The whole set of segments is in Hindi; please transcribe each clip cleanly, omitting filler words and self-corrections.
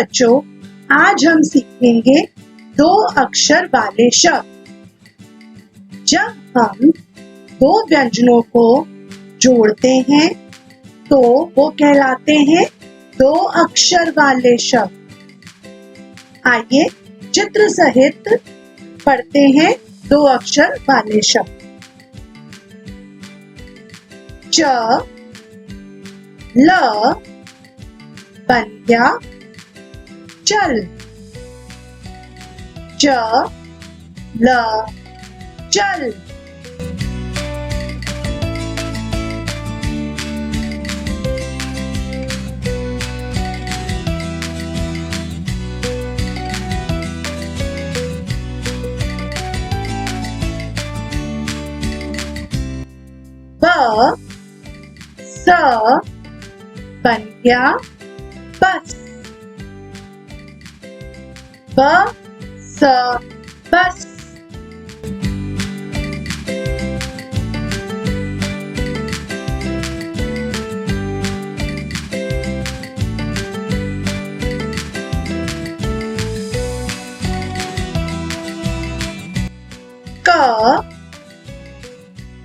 बच्चों, आज हम सीखेंगे दो अक्षर वाले शब्द। जब हम दो व्यंजनों को जोड़ते हैं तो वो कहलाते हैं दो अक्षर वाले शब्द। आइए चित्र सहित पढ़ते हैं दो अक्षर वाले शब्द। च ल बन गया चल। च ल चल। ब स बन गया बस। ब स बस। क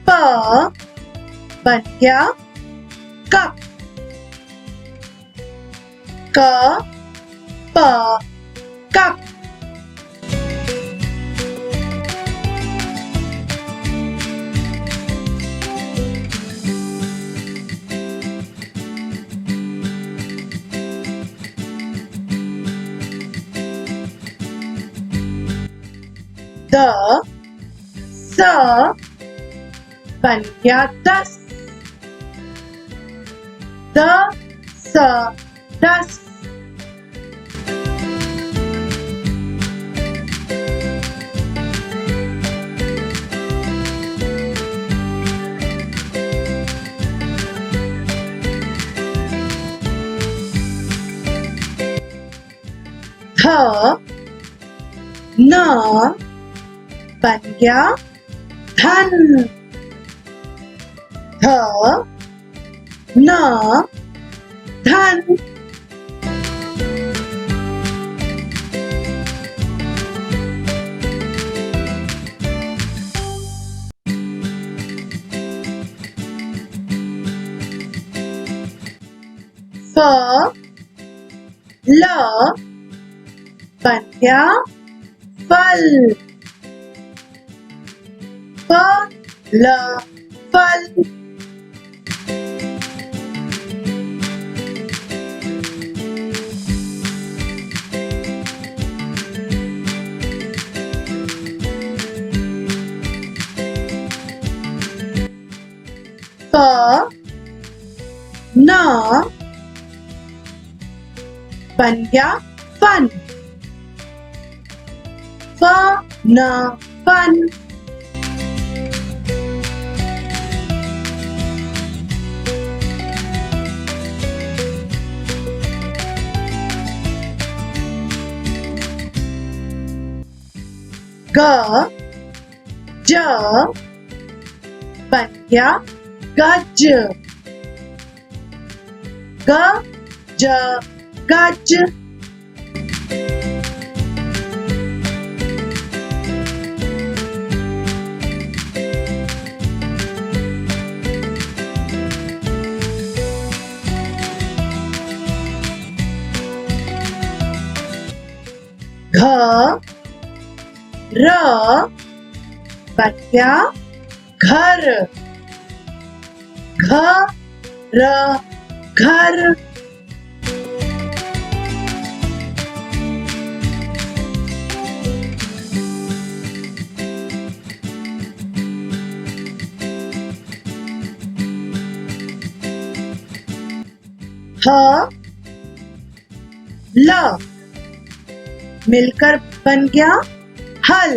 प बन गया कप। क प कप। द स बन गया दस। द स दस। ध न बन गया धन। ध न धन। फ ल बन गया फल। फ ल फल। फ न बन गया फन। फ न फन। ग ज बन गया गज। ग ज गज। घ र बन गया घर। घ र घर। ह ल मिलकर बन गया हल।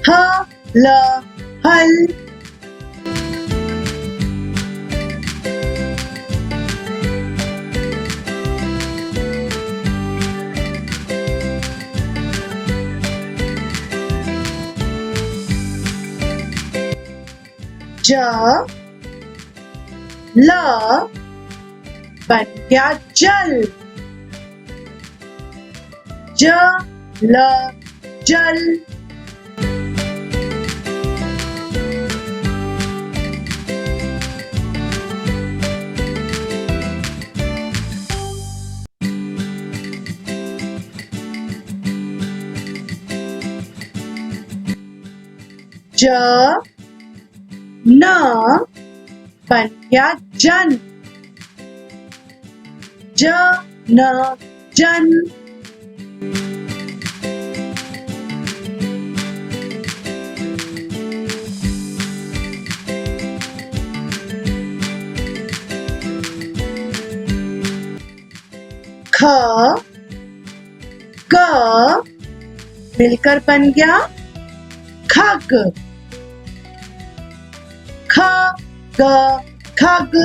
ह ल हल। ज ल बन गया जल। जल जल। ज न बन गया जन। ज न जन। ख ग मिलकर बन गया खग। ख ग खग।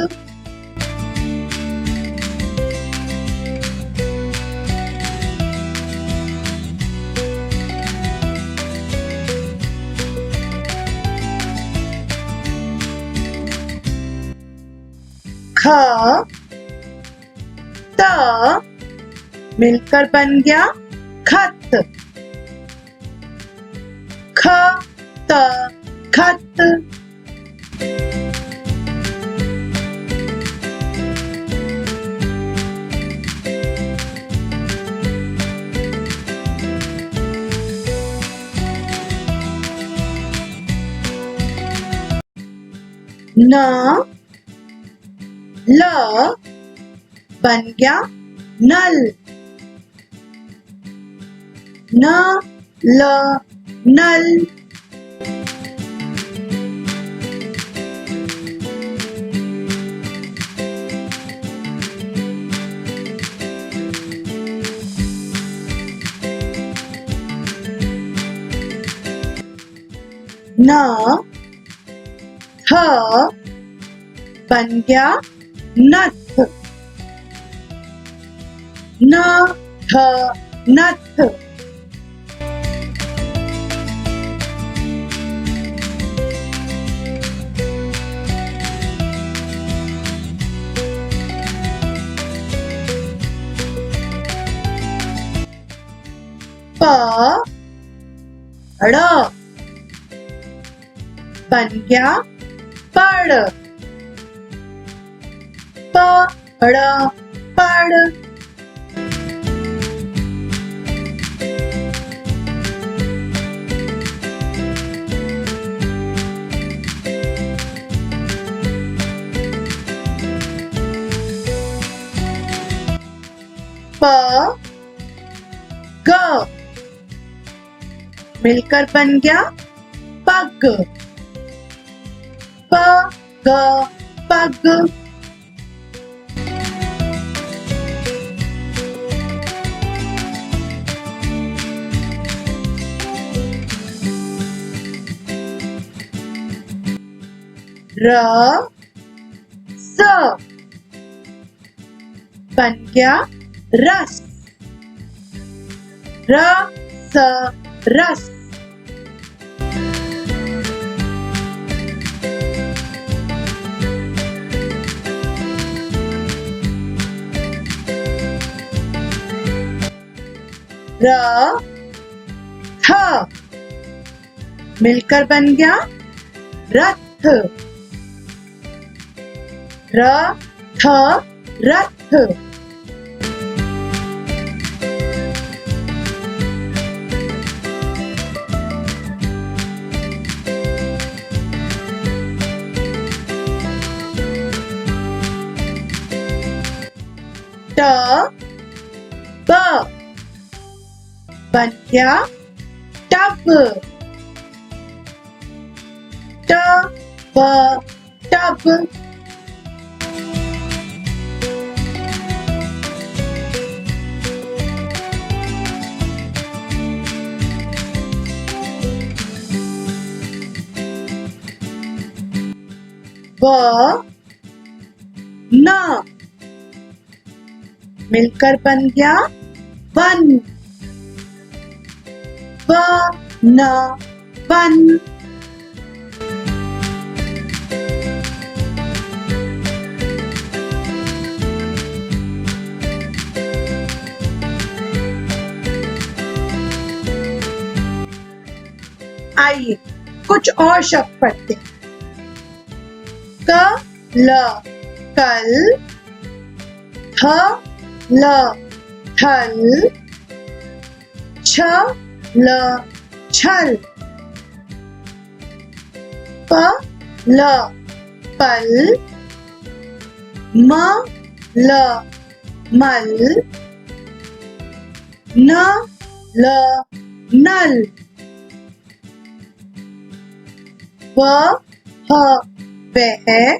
ख त मिलकर बन गया खत। ख त खत। न ल बन गया नल। न ल नल। न थ बन गया नथ। न थ नथ। प ड़ बन गया पड़। प ड़ पड़। प ग मिलकर बन गया पग। प ग पग। र स बन गया रस। र स रस। र थ मिलकर बन गया रथ। र थ रथ। ट ब बन गया टब। ट ब टब। व न मिलकर बन गया वन। व न वन। आइए कुछ और शब्द पढ़ते हैं। क ल कल, थ ल थल, छ ल छल, प ल पल, म ल मल, न ल नल, व ह वह,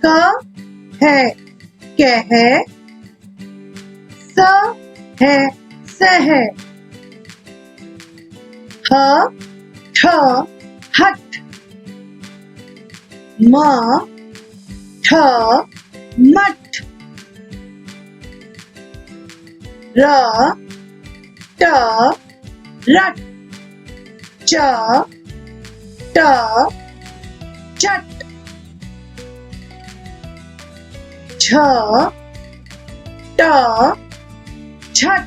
क है कह, स है सह, ह ठ हठ, म ठ मठ, र ट रट, च ट चट, छ ट छट,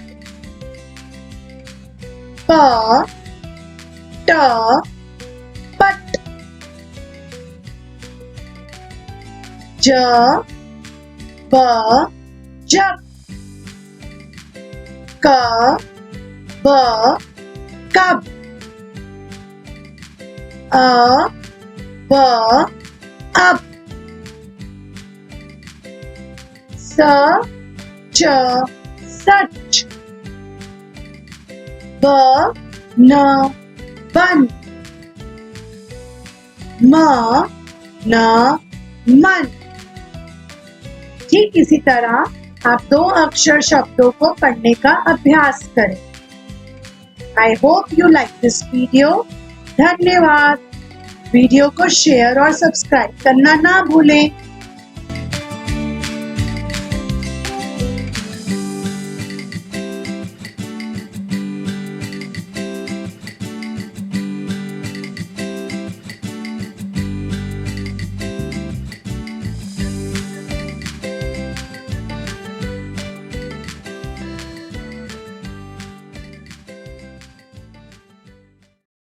प ट पट, ज ब जब, क ब कब, अ ब अब, स च सच, ब न बन, म न मन। ठीक इसी तरह आप 2 अक्षर शब्दों को पढ़ने का अभ्यास करें। I hope you like this video. धन्यवाद। वीडियो को शेयर और सब्सक्राइब करना ना भूलें।